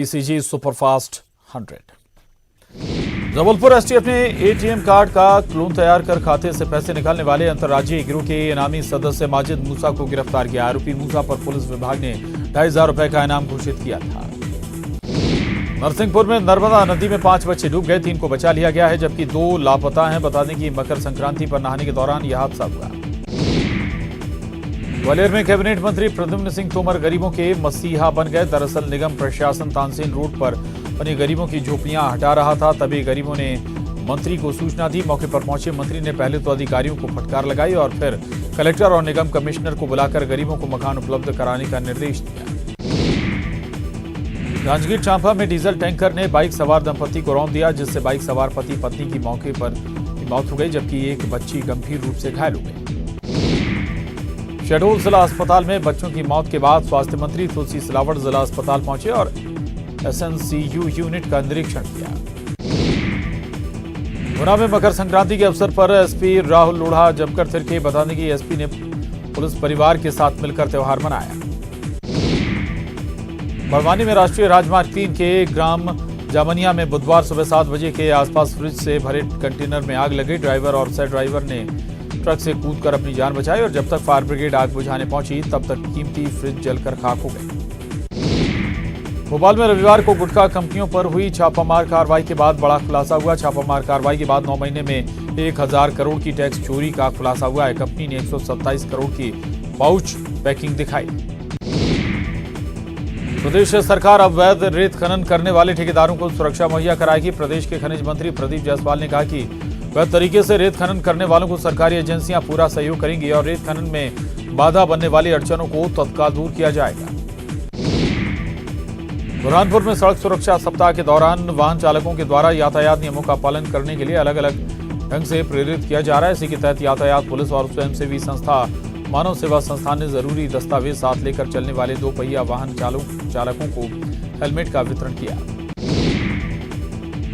ECG superfast 100। Jabalpur STF ने ATM card का clone तैयार कर खाते से पैसे निकालने वाले अंतर्राज्यीय गिरोह के इनामी सदस्य माजिद मूसा को गिरफ्तार किया। आरोपी मूसा पर पुलिस विभाग ने 2,500 रुपए का इनाम घोषित किया था। नरसिंहपुर में नर्मदा नदी में 5 बच्चे डूब गए, 3 को बचा लिया गया है जबकि 2 लापता हैं। बता दें कि मकर संक्रांति पर नहाने के दौरान यह हादसा हुआ। ग्वालियर में कैबिनेट मंत्री प्रद्युम्न सिंह तोमर गरीबों के मसीहा बन गए। दरअसल निगम प्रशासन तानसेन रोड पर बनी गरीबों की झोपड़ियां हटा रहा था, तभी गरीबों ने मंत्री को सूचना दी। मौके पर पहुंचे मंत्री ने पहले तो अधिकारियों को फटकार लगाई और फिर कलेक्टर और निगम कमिश्नर को बुलाकर गरीबों को मकान उपलब्ध कराने का निर्देश दिया। जांजगीर चांपा में डीजल टैंकर ने बाइक सवार दंपति को रौंद दिया, जिससे बाइक सवार पति पत्नी की मौके पर मौत हो गई जबकि एक बच्ची गंभीर रूप से घायल हो गई। शहडोल जिला अस्पताल में बच्चों की मौत के बाद स्वास्थ्य मंत्री तुलसी सिलावट जिला अस्पताल पहुंचे और एसएनसीयू यूनिट का निरीक्षण किया। गुना में मकर संक्रांति के अवसर पर एसपी राहुल लोढ़ा जमकर थिरके। बता दें कि एसपी ने पुलिस परिवार के साथ मिलकर त्योहार मनाया। बड़वानी में राष्ट्रीय राजमार्ग 3 के ग्राम जामनिया में बुधवार सुबह 7 बजे के आसपास फ्रिज से भरे कंटेनर में आग लगी। ड्राइवर और सह ड्राइवर ने ट्रक से कूदकर अपनी जान बचाई और जब तक फायर ब्रिगेड आग बुझाने पहुंची तब तक कीमती फ्रिज जलकर खाक हो गए। भोपाल में रविवार को गुटखा कंपनियों पर हुई छापामार कार्रवाई के बाद बड़ा खुलासा हुआ। छापामार कार्रवाई के बाद 9 महीने में 1000 करोड़ की टैक्स चोरी का खुलासा हुआ है। कंपनी ने 127 करोड़ की पाउच पैकिंग दिखाई। प्रदेश सरकार अवैध रेत खनन करने वाले ठेकेदारों को सुरक्षा मुहैया कराएगी। प्रदेश के खनिज मंत्री प्रदीप जायसवाल ने कहा कि वैध तरीके से रेत खनन करने वालों को सरकारी एजेंसियां पूरा सहयोग करेंगी और रेत खनन में बाधा बनने वाली अड़चनों को तत्काल दूर किया जाएगा। बुरहानपुर में सड़क सुरक्षा सप्ताह के दौरान वाहन चालकों के द्वारा यातायात नियमों का पालन करने के लिए अलग अलग ढंग से प्रेरित किया जा रहा है। इसी के तहत यातायात पुलिस और स्वयंसेवी संस्था मानव सेवा संस्थान ने जरूरी दस्तावेज साथ लेकर चलने वाले 2 पहिया वाहन चालकों को हेलमेट का वितरण किया।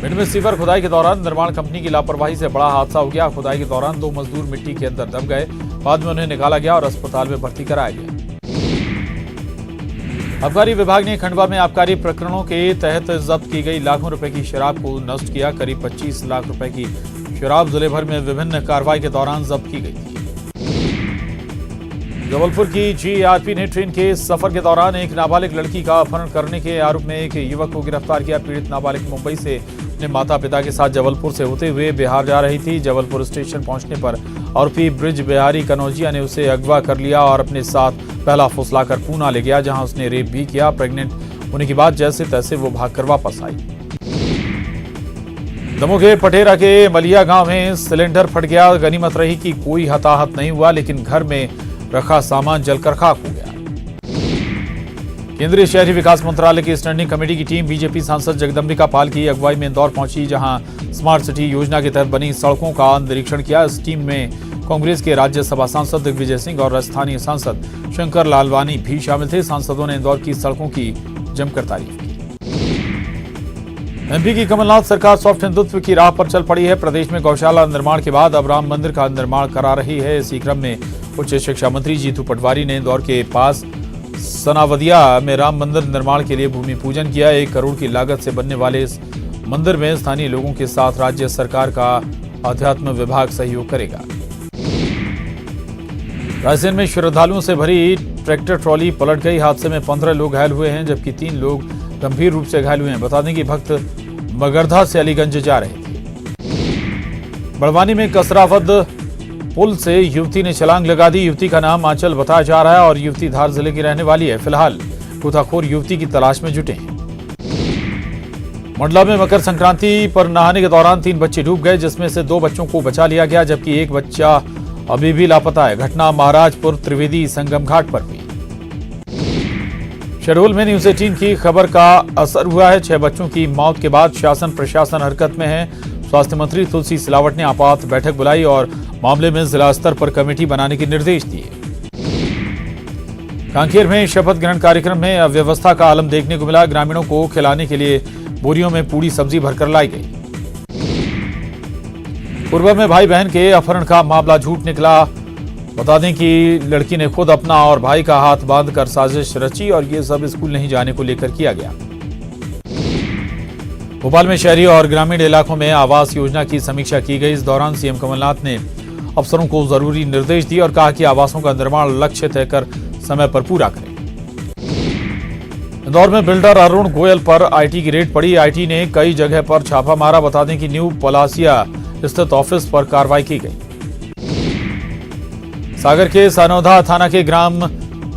भिंड में सीवर खुदाई के दौरान निर्माण कंपनी की लापरवाही से बड़ा हादसा हो गया। खुदाई के दौरान 2 मजदूर मिट्टी के अंदर दब गए। बाद में उन्हें निकाला गया और अस्पताल में भर्ती कराया गया। आबकारी विभाग ने खंडवा में आबकारी प्रकरणों के तहत जब्त की गई लाखों रुपए की शराब को नष्ट किया। करीब 25 लाख रुपए की शराब जिले भर में विभिन्न कार्रवाई के दौरान जब्त की गई थी। जबलपुर की जीआरपी ने ट्रेन के सफर के दौरान एक नाबालिग लड़की का अपहरण करने के आरोप में एक युवक को गिरफ्तार किया। पीड़ित नाबालिग मुंबई से अपने माता पिता के साथ जबलपुर से होते हुए बिहार जा रही थी। जबलपुर स्टेशन पहुंचने पर आरोपी ब्रिज बिहारी कनौजिया ने उसे अगवा कर लिया और अपने साथ पहला फुसलाकर पूना ले गया, जहां उसने रेप भी किया। प्रेग्नेंट होने के बाद जैसे तैसे वो भागकर वापस आई। दमोह के पटेरा के मलिया गांव में सिलेंडर फट गया। गनीमत रही कि कोई हताहत नहीं हुआ, लेकिन घर में रखा सामान जलकर खाक हो गया। केंद्रीय शहरी विकास मंत्रालय की स्टैंडिंग कमेटी की टीम बीजेपी सांसद जगदंबिका पाल की अगुवाई में इंदौर पहुंची, जहां स्मार्ट सिटी योजना के तहत बनी सड़कों का निरीक्षण किया। इस टीम में कांग्रेस के राज्यसभा सांसद दिग्विजय सिंह और स्थानीय सांसद शंकर लालवानी भी शामिल थे। सांसदों ने इंदौर की सड़कों की जमकर तारीफ की। एमपी की कमलनाथ सरकार सॉफ्ट हिंदुत्व की राह पर चल पड़ी है। प्रदेश में गौशाला निर्माण के बाद अब राम मंदिर का निर्माण करा रही है। इसी क्रम में उच्च शिक्षा मंत्री जीतू पटवारी ने इंदौर के पास सनावदिया में राम मंदिर निर्माण के लिए भूमि पूजन किया। 1 करोड़ की लागत से बनने वाले इस मंदिर में स्थानीय लोगों के साथ राज्य सरकार का अध्यात्म विभाग सहयोग करेगा। रायसेन में श्रद्धालुओं से भरी ट्रैक्टर ट्रॉली पलट गई। हादसे में 15 लोग घायल हुए हैं जबकि 3 लोग गंभीर रूप से घायल हुए हैं। बता दें कि भक्त मगरधा से अलीगंज जा रहे थे। बड़वानी में कसरावद पुल से युवती ने छलांग लगा दी। युवती का नाम आंचल बताया जा रहा है और युवती धार जिले की रहने वाली है। फिलहाल गोताखोर युवती की तलाश में जुटे हैं। मंडला में मकर संक्रांति पर नहाने के दौरान 3 बच्चे डूब गए, जिसमें से 2 बच्चों को बचा लिया गया जबकि एक बच्चा अभी भी लापता है। घटना महाराजपुर त्रिवेदी संगम घाट पर हुई। शहडोल में न्यूज 18 की खबर का असर हुआ है। 6 बच्चों की मौत के बाद शासन प्रशासन हरकत में है। स्वास्थ्य मंत्री तुलसी सिलावट ने आपात बैठक बुलाई और मामले में जिला स्तर पर कमेटी बनाने के निर्देश दिए। कांकेर में शपथ ग्रहण कार्यक्रम में अव्यवस्था का आलम देखने को मिला। ग्रामीणों को खिलाने के लिए बोरियों में पूरी सब्जी भरकर लाई गई। पूर्व में भाई बहन के अपहरण का मामला झूठ निकला। बता दें कि लड़की ने खुद अपना और भाई का हाथ बांधकर साजिश रची और ये सब स्कूल नहीं जाने को लेकर किया गया। भोपाल में शहरी और ग्रामीण इलाकों में आवास योजना की समीक्षा की गई। इस दौरान सीएम कमलनाथ ने अफसरों को जरूरी निर्देश दिए और कहा कि आवासों का निर्माण लक्ष्य तय कर समय पर पूरा करें। इंदौर में बिल्डर अरुण गोयल पर आईटी की रेड पड़ी। आईटी ने कई जगह पर छापा मारा। बता दें कि न्यू पलासिया स्थित ऑफिस पर कार्रवाई की गई। सागर के सानौधा थाना के ग्राम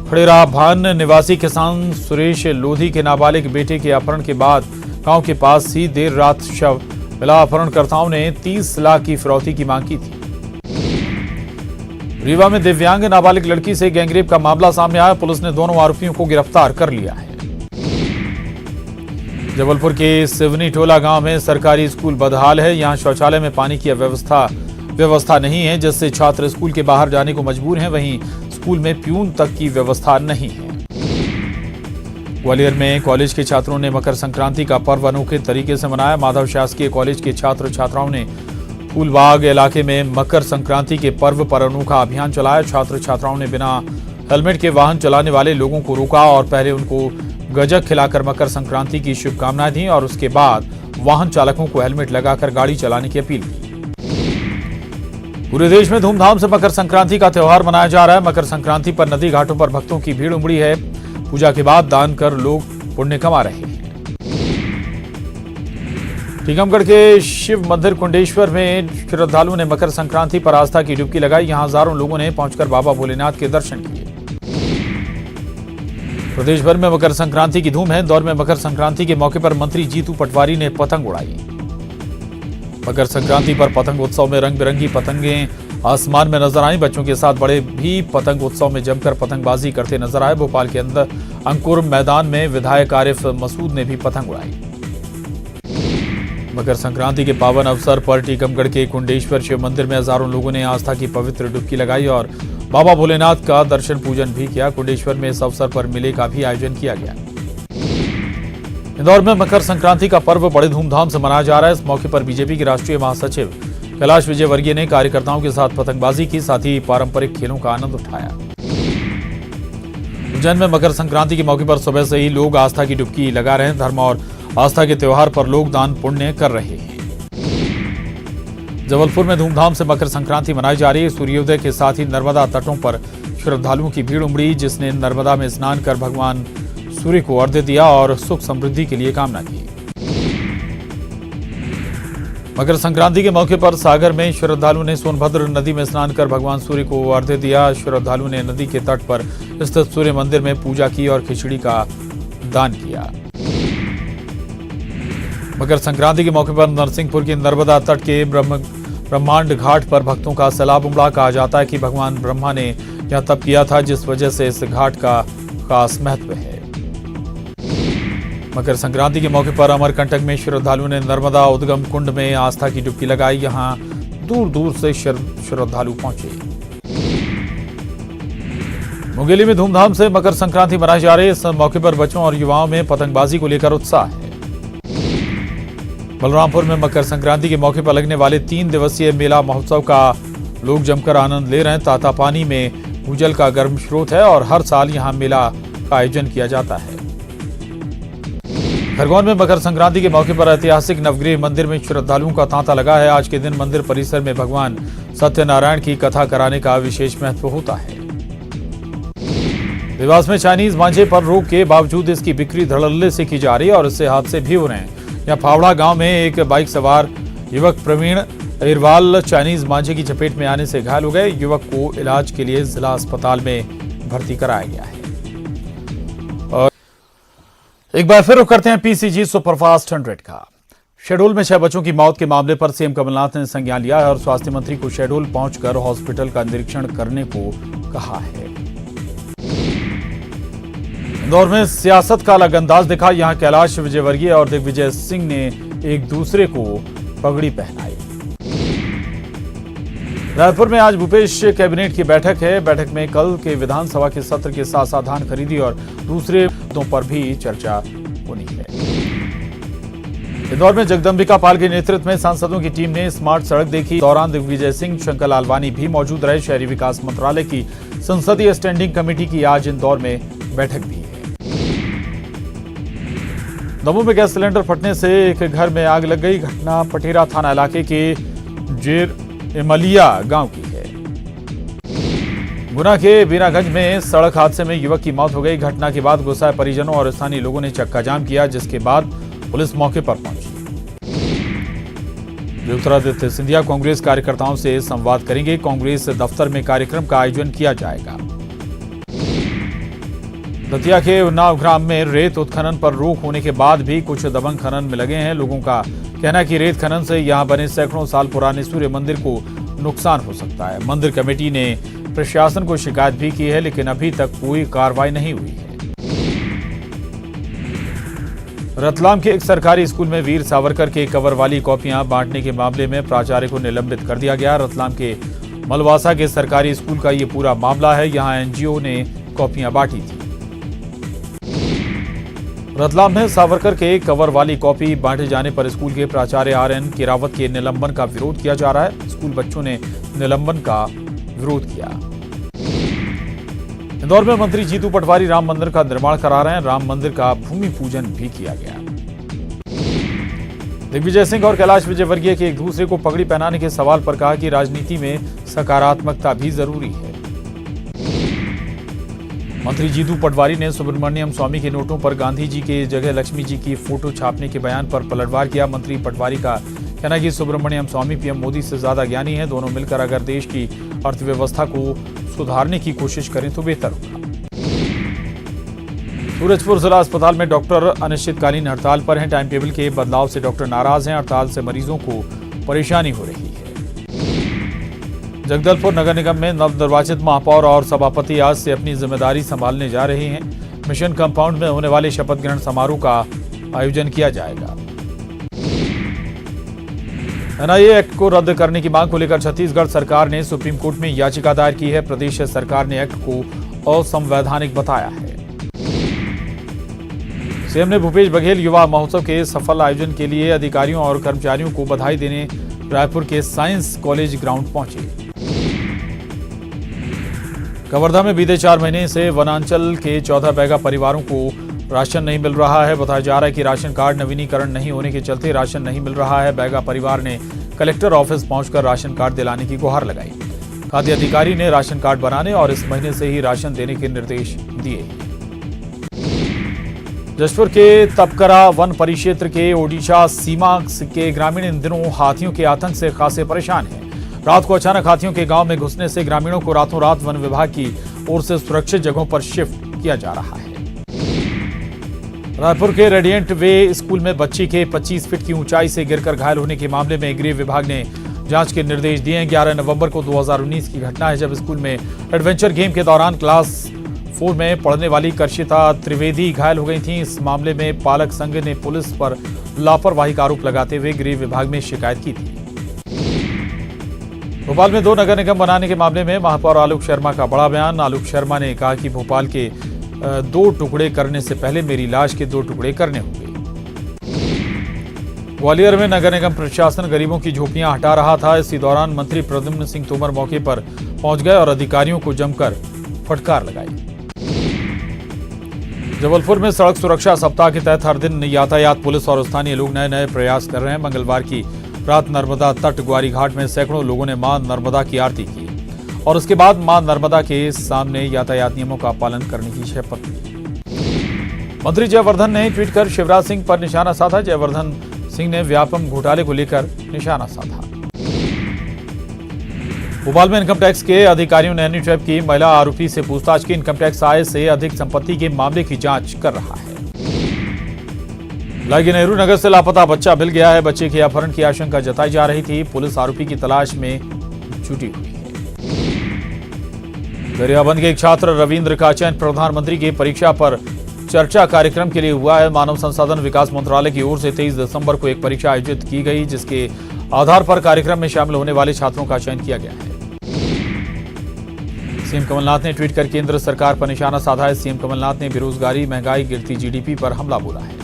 खड़ेराभान निवासी किसान सुरेश लोधी के नाबालिग बेटे के अपहरण के बाद गांव के पास ही देर रात शव मिला। अपहरणकर्ताओं ने 30 लाख की फिरौती की मांग की थी। रीवा में दिव्यांग नाबालिग लड़की से गैंगरेप का मामला सामने आया। पुलिस ने दोनों आरोपियों को गिरफ्तार कर लिया है। जबलपुर के सिवनी टोला गांव में सरकारी स्कूल बदहाल है। यहां शौचालय में पानी की व्यवस्था नहीं है, जिससे छात्र स्कूल के बाहर जाने को मजबूर हैं। वहीं स्कूल में प्यून तक की व्यवस्था नहीं है। ग्वालियर में कॉलेज के छात्रों ने मकर संक्रांति का पर्व अनोखे तरीके से मनाया। माधव शासकीय कॉलेज के छात्र छात्राओं ने फूलबाग इलाके में मकर संक्रांति के पर्व पर अनोखा अभियान चलाया। छात्र छात्राओं ने बिना हेलमेट के वाहन चलाने वाले लोगों को रोका और पहले उनको गजक खिलाकर मकर संक्रांति की शुभकामनाएं दी और उसके बाद वाहन चालकों को हेलमेट लगाकर गाड़ी चलाने की अपील की। पूरे देश में धूमधाम से मकर संक्रांति का त्यौहार मनाया जा रहा है। मकर संक्रांति पर नदी घाटों पर भक्तों की भीड़ उमड़ी है। पूजा के बाद दान कर लोग पुण्य कमा रहे हैं। टीकमगढ़ के शिव मंदिर कुंडेश्वर में श्रद्धालुओं ने मकर संक्रांति पर आस्था की डुबकी लगाई। यहां हजारों लोगों ने पहुंचकर बाबा भोलेनाथ के दर्शन किए। प्रदेश भर में मकर संक्रांति की धूम है। इंदौर में मकर संक्रांति के मौके पर मंत्री जीतू पटवारी ने पतंग उड़ाई। मकर संक्रांति पर पतंग उत्सव में रंग बिरंगी पतंगें आसमान में नजर आई। बच्चों के साथ बड़े भी पतंग उत्सव में जमकर पतंगबाजी करते नजर आए। भोपाल के अंदर अंकुर मैदान में विधायक आरिफ मसूद ने भी पतंग उड़ाई। मकर संक्रांति के पावन अवसर पर टीकमगढ़ के कुंडेश्वर शिव मंदिर में हजारों लोगों ने आस्था की पवित्र डुबकी लगाई और बाबा भोलेनाथ का दर्शन पूजन भी किया। कुंडेश्वर में इस अवसर पर मेले का भी आयोजन किया गया। इंदौर में मकर संक्रांति का पर्व बड़े धूमधाम से मनाया जा रहा है। इस मौके पर बीजेपी के राष्ट्रीय महासचिव कैलाश विजयवर्गीय ने कार्यकर्ताओं के साथ पतंगबाजी की, साथ ही पारंपरिक खेलों का आनंद उठाया। उज्जैन में मकर संक्रांति के मौके पर सुबह से ही लोग आस्था की डुबकी लगा रहे हैं। धर्म और आस्था के त्योहार पर लोग दान पुण्य कर रहे हैं। जबलपुर में धूमधाम से मकर संक्रांति मनाई जा रही है। सूर्योदय के साथ ही नर्मदा तटों पर श्रद्धालुओं की भीड़ उमड़ी, जिसने नर्मदा में स्नान कर भगवान सूर्य को अर्घ्य दिया और सुख समृद्धि के लिए कामना की। मकर संक्रांति के मौके पर सागर में श्रद्धालुओं ने सोनभद्र नदी में स्नान कर भगवान सूर्य को अर्घ्य दिया। श्रद्धालुओं ने नदी के तट पर स्थित सूर्य मंदिर में पूजा की और खिचड़ी का दान किया। मकर संक्रांति के मौके पर नरसिंहपुर के नर्मदा तट के ब्रह्मांड घाट पर भक्तों का सैलाब उमड़ा। कहा जाता है कि भगवान ब्रह्मा ने यह तप किया था, जिस वजह से इस घाट का खास महत्व है। मकर संक्रांति के मौके पर अमरकंटक में श्रद्धालुओं ने नर्मदा उद्गम कुंड में आस्था की डुबकी लगाई। यहां दूर दूर से श्रद्धालु पहुंचे। मुंगेली में धूमधाम से मकर संक्रांति मनाई जा रही है। इस मौके पर बच्चों और युवाओं में पतंगबाजी को लेकर उत्साह है। बलरामपुर में मकर संक्रांति के मौके पर लगने वाले 3 दिवसीय मेला महोत्सव का लोग जमकर आनंद ले रहे हैं। तातापानी में भूजल का गर्म स्रोत है और हर साल यहां मेला का आयोजन किया जाता है। खरगोन में मकर संक्रांति के मौके पर ऐतिहासिक नवग्रह मंदिर में श्रद्धालुओं का तांता लगा है। आज के दिन मंदिर परिसर में भगवान सत्यनारायण की कथा कराने का विशेष महत्व होता है। देवास में चाइनीज मांझे पर रोक के बावजूद इसकी बिक्री धड़ल्ले से की जा रही है और इससे हादसे भी हो रहे हैं। यहाँ फावड़ा गांव में एक बाइक सवार युवक प्रवीण अहिरवाल चाइनीज मांझे की चपेट में आने से घायल हो गए। युवक को इलाज के लिए जिला अस्पताल में भर्ती कराया गया है। और एक बार फिर रुख करते हैं पीसीजी सुपरफास्ट 100 का। शहडोल में 6 बच्चों की मौत के मामले पर सीएम कमलनाथ ने संज्ञान लिया है और स्वास्थ्य मंत्री को शहडोल पहुंचकर हॉस्पिटल का निरीक्षण करने को कहा है। इंदौर में सियासत का अलग अंदाज दिखा। यहां कैलाश विजयवर्गीय और दिग्विजय सिंह ने एक दूसरे को पगड़ी पहनाई। रायपुर में आज भूपेश कैबिनेट की बैठक है। बैठक में कल के विधानसभा के सत्र के साथ साथ धान खरीदी और दूसरे मुद्दों पर भी चर्चा होनी है। इंदौर में जगदम्बिका पाल के नेतृत्व में सांसदों की टीम ने स्मार्ट सड़क देखी। दौरान दिग्विजय सिंह, शंकर लालवानी भी मौजूद रहे। शहरी विकास मंत्रालय की संसदीय स्टैंडिंग कमेटी की आज इंदौर में बैठक भी है। दमोह में गैस सिलेंडर फटने से एक घर में आग लग गई। घटना पटेरा थाना इलाके के जेर इमलिया गांव की है। गुना के बीरागंज में सड़क हादसे में युवक की मौत हो गई। घटना के बाद गुस्साए परिजनों और स्थानीय लोगों ने चक्का जाम किया, जिसके बाद पुलिस मौके पर पहुंची। ज्योतिरादित्य सिंधिया कांग्रेस कार्यकर्ताओं से संवाद करेंगे। कांग्रेस दफ्तर में कार्यक्रम का आयोजन किया जाएगा। दतिया के उन्नाव ग्राम में रेत उत्खनन पर रोक होने के बाद भी कुछ दबंग खनन में लगे हैं। लोगों का कहना है कि रेत खनन से यहां बने सैकड़ों साल पुराने सूर्य मंदिर को नुकसान हो सकता है। मंदिर कमेटी ने प्रशासन को शिकायत भी की है, लेकिन अभी तक कोई कार्रवाई नहीं हुई है। रतलाम के एक सरकारी स्कूल में वीर सावरकर के कवर वाली कॉपियां बांटने के मामले में प्राचार्य को निलंबित कर दिया गया। रतलाम के मलवासा के सरकारी स्कूल का ये पूरा मामला है। यहां एनजीओ ने कॉपियां बांटी थी। रतलाम में सावरकर के कवर वाली कॉपी बांटे जाने पर स्कूल के प्राचार्य RN किरावत के निलंबन का विरोध किया जा रहा है। स्कूल बच्चों ने निलंबन का विरोध किया। इंदौर में मंत्री जीतू पटवारी राम मंदिर का निर्माण करा रहे हैं। राम मंदिर का भूमि पूजन भी किया गया। दिग्विजय सिंह और कैलाश विजयवर्गीय के एक दूसरे को पगड़ी पहनाने के सवाल पर कहा कि राजनीति में सकारात्मकता भी जरूरी है। मंत्री जीतू पटवारी ने सुब्रमण्यम स्वामी के नोटों पर गांधी जी के जगह लक्ष्मी जी की फोटो छापने के बयान पर पलटवार किया। मंत्री पटवारी का कहना है कि सुब्रमण्यम स्वामी पीएम मोदी से ज्यादा ज्ञानी हैं। दोनों मिलकर अगर देश की अर्थव्यवस्था को सुधारने की कोशिश करें तो बेहतर होगा। सूरजपुर जिला अस्पताल में डॉक्टर अनिश्चितकालीन हड़ताल पर हैं। टाइम टेबल के बदलाव से डॉक्टर नाराज हैं। हड़ताल से मरीजों को परेशानी हो रही है। जगदलपुर नगर निगम में नवनिर्वाचित महापौर और सभापति आज से अपनी जिम्मेदारी संभालने जा रहे हैं। मिशन कंपाउंड में होने वाले शपथ ग्रहण समारोह का आयोजन किया जाएगा। NIA एक्ट को रद्द करने की मांग को लेकर छत्तीसगढ़ सरकार ने सुप्रीम कोर्ट में याचिका दायर की है। प्रदेश सरकार ने एक्ट को असंवैधानिक बताया है। सीएम ने भूपेश बघेल युवा महोत्सव के सफल आयोजन के लिए अधिकारियों और कर्मचारियों को बधाई देने रायपुर के साइंस कॉलेज ग्राउंड पहुंचे। कवर्धा में बीते 4 महीने से वनांचल के 14 बैगा परिवारों को राशन नहीं मिल रहा है। बताया जा रहा है कि राशन कार्ड नवीनीकरण नहीं होने के चलते राशन नहीं मिल रहा है। बैगा परिवार ने कलेक्टर ऑफिस पहुंचकर राशन कार्ड दिलाने की गुहार लगाई। खाद्य अधिकारी ने राशन कार्ड बनाने और इस महीने से ही राशन देने के निर्देश दिए। जशपुर के तपकरा वन परिक्षेत्र के ओडिशा सीमा के ग्रामीण इन दिनों हाथियों के आतंक से खासे परेशान हैं। रात को अचानक हाथियों के गांव में घुसने से ग्रामीणों को रातों रात वन विभाग की ओर से सुरक्षित जगहों पर शिफ्ट किया जा रहा है। रायपुर के रेडियंट वे स्कूल में बच्ची के 25 फीट की ऊंचाई से गिरकर घायल होने के मामले में गृह विभाग ने जांच के निर्देश दिए हैं। 11 नवंबर को 2019 की घटना है, जब स्कूल में एडवेंचर गेम के दौरान क्लास 4 में पढ़ने वाली कर्षिता त्रिवेदी घायल हो गई थी। इस मामले में पालक संघ ने पुलिस पर लापरवाही का आरोप लगाते हुए गृह विभाग में शिकायत की थी। भोपाल में 2 नगर निगम बनाने के मामले में महापौर आलोक शर्मा का बड़ा बयान। आलोक शर्मा ने कहा कि भोपाल के 2 टुकड़े करने से पहले मेरी लाश के 2 टुकड़े करने होंगे। ग्वालियर में नगर निगम प्रशासन गरीबों की झोपड़ियां हटा रहा था। इसी दौरान मंत्री प्रद्युम्न सिंह तोमर मौके पर पहुंच गए और अधिकारियों को जमकर फटकार लगाई। जबलपुर में सड़क सुरक्षा सप्ताह के तहत हर दिन यातायात पुलिस और स्थानीय लोग नए नए प्रयास कर रहे हैं। मंगलवार की रात नर्मदा तट ग्वारी घाट में सैकड़ों लोगों ने मां नर्मदा की आरती की और उसके बाद मां नर्मदा के सामने यातायात नियमों का पालन करने की शपथ ली। मंत्री जयवर्धन ने ट्वीट कर शिवराज सिंह पर निशाना साधा। जयवर्धन सिंह ने व्यापम घोटाले को लेकर निशाना साधा। भोपाल में इनकम टैक्स के अधिकारियों ने एनी ट्रैप की महिला आरोपी से पूछताछ की। इनकम टैक्स आय से अधिक संपत्ति के मामले की जांच कर रहा है। लागी नेहरू नगर से लापता बच्चा मिल गया है। बच्चे के अपहरण की आशंका जताई जा रही थी। पुलिस आरोपी की तलाश में जुटी हुई है। गरियाबंद के एक छात्र रविंद्र का चयन प्रधानमंत्री की परीक्षा पर चर्चा कार्यक्रम के लिए हुआ है। मानव संसाधन विकास मंत्रालय की ओर से 23 दिसंबर को एक परीक्षा आयोजित की गई, जिसके आधार पर कार्यक्रम में शामिल होने वाले छात्रों का चयन किया गया है। सीएम कमलनाथ ने ट्वीट कर केंद्र सरकार पर निशाना साधा है। सीएम कमलनाथ ने बेरोजगारी, महंगाई, गिरती जीडीपी पर हमला बोला है।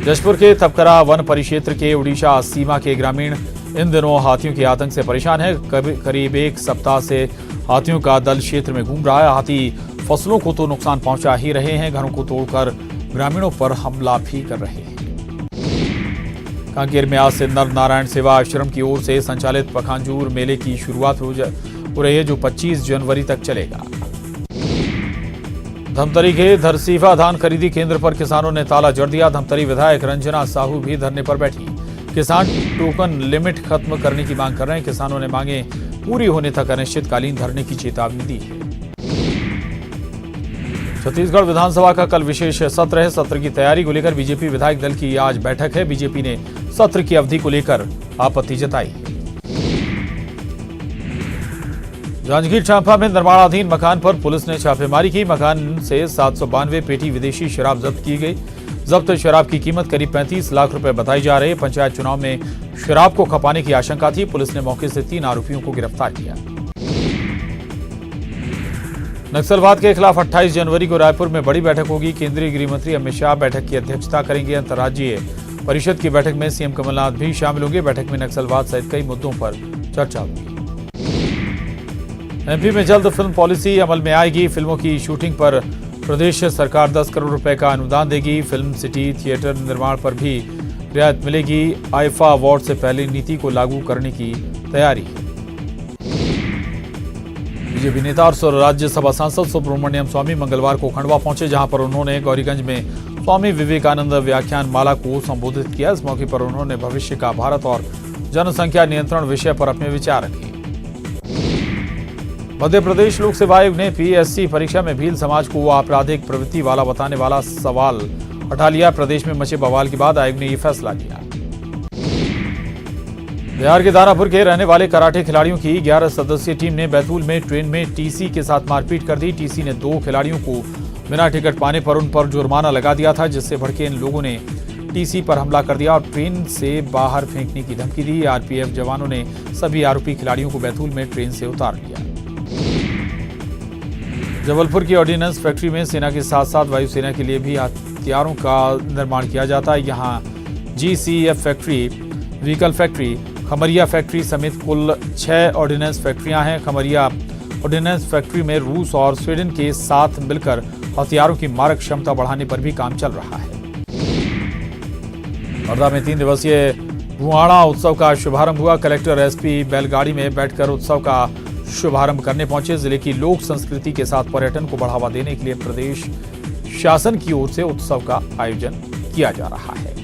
जशपुर के तपकरा वन परिक्षेत्र के ओडिशा सीमा के ग्रामीण इन दिनों हाथियों के आतंक से परेशान है। करीब 1 सप्ताह से हाथियों का दल क्षेत्र में घूम रहा है। हाथी फसलों को तो नुकसान पहुंचा ही रहे हैं, घरों को तोड़कर ग्रामीणों पर हमला भी कर रहे हैं। कांकेर में आज से नर नारायण सेवा आश्रम की ओर से संचालित पखांजूर मेले की शुरुआत हो रही है, जो 25 जनवरी तक चलेगा। धमतरी के धरसीवा धान खरीदी केंद्र पर किसानों ने ताला जड़ दिया। धमतरी विधायक रंजना साहू भी धरने पर बैठी। किसान टोकन लिमिट खत्म करने की मांग कर रहे हैं। किसानों ने मांगे पूरी होने तक अनिश्चितकालीन धरने की चेतावनी दी है। छत्तीसगढ़ विधानसभा का कल विशेष सत्र है। सत्र की तैयारी को लेकर बीजेपी विधायक दल की आज बैठक है। बीजेपी ने सत्र की अवधि को लेकर आपत्ति जताई है। जांजगीर चांपा में निर्माणाधीन मकान पर पुलिस ने छापेमारी की। मकान से 792 पेटी विदेशी शराब जब्त की गई। जब्त शराब की कीमत करीब 35 लाख रुपए बताई जा रही है। पंचायत चुनाव में शराब को खपाने की आशंका थी। पुलिस ने मौके से 3 आरोपियों को गिरफ्तार किया। नक्सलवाद के खिलाफ 28 जनवरी को रायपुर में बड़ी बैठक होगी। केंद्रीय गृह मंत्री अमित शाह बैठक की अध्यक्षता करेंगे। अंतर्राज्यीय परिषद की बैठक में सीएम कमलनाथ भी शामिल होंगे। बैठक में नक्सलवाद सहित कई मुद्दों पर चर्चा होगी। एमपी में जल्द फिल्म पॉलिसी अमल में आएगी। फिल्मों की शूटिंग पर प्रदेश सरकार 10 करोड़ रुपए का अनुदान देगी। फिल्म सिटी थिएटर निर्माण पर भी रियायत मिलेगी। आईफा अवार्ड से पहले नीति को लागू करने की तैयारी है। बीजेपी नेता और राज्यसभा सांसद सुब्रमण्यम स्वामी मंगलवार को खंडवा पहुंचे, जहां पर उन्होंने गौरीगंज में स्वामी विवेकानंद व्याख्यान माला को संबोधित किया। इस मौके पर उन्होंने भविष्य का भारत और जनसंख्या नियंत्रण विषय पर अपने विचार रखे। मध्य प्रदेश लोक सेवा आयोग ने पीएससी परीक्षा में भील समाज को आपराधिक प्रवृत्ति वाला बताने वाला सवाल हटा लिया। प्रदेश में मचे बवाल के बाद आयोग ने यह फैसला लिया। बिहार के दानापुर के रहने वाले कराटे खिलाड़ियों की 11 सदस्यीय टीम ने बैतूल में ट्रेन में टीसी के साथ मारपीट कर दी। टीसी ने 2 खिलाड़ियों को बिना टिकट पाने पर उन पर जुर्माना लगा दिया था, जिससे भड़के इन लोगों ने टीसी पर हमला कर दिया और ट्रेन से बाहर फेंकने की धमकी दी। आरपीएफ जवानों ने सभी आरोपी खिलाड़ियों को बैतूल में ट्रेन से उतार लिया। जबलपुर की ऑर्डिनेंस फैक्ट्री में सेना के साथ साथ वायुसेना के लिए भी हथियारों का निर्माण किया जाता है। यहाँ GCF factory, vehicle factory, Khamaria factory समेत कुल 6 ऑर्डिनेंस फैक्ट्रियां हैं। खमरिया ऑर्डिनेंस फैक्ट्री में रूस और स्वीडन के साथ मिलकर हथियारों की मारक क्षमता बढ़ाने पर भी काम चल रहा है। हरदा में 3 दिवसीय रुआणा उत्सव का शुभारंभ हुआ। कलेक्टर एसपी बैलगाड़ी में बैठकर उत्सव का शुभारंभ करने पहुंचे। जिले की लोक संस्कृति के साथ पर्यटन को बढ़ावा देने के लिए प्रदेश शासन की ओर से उत्सव का आयोजन किया जा रहा है।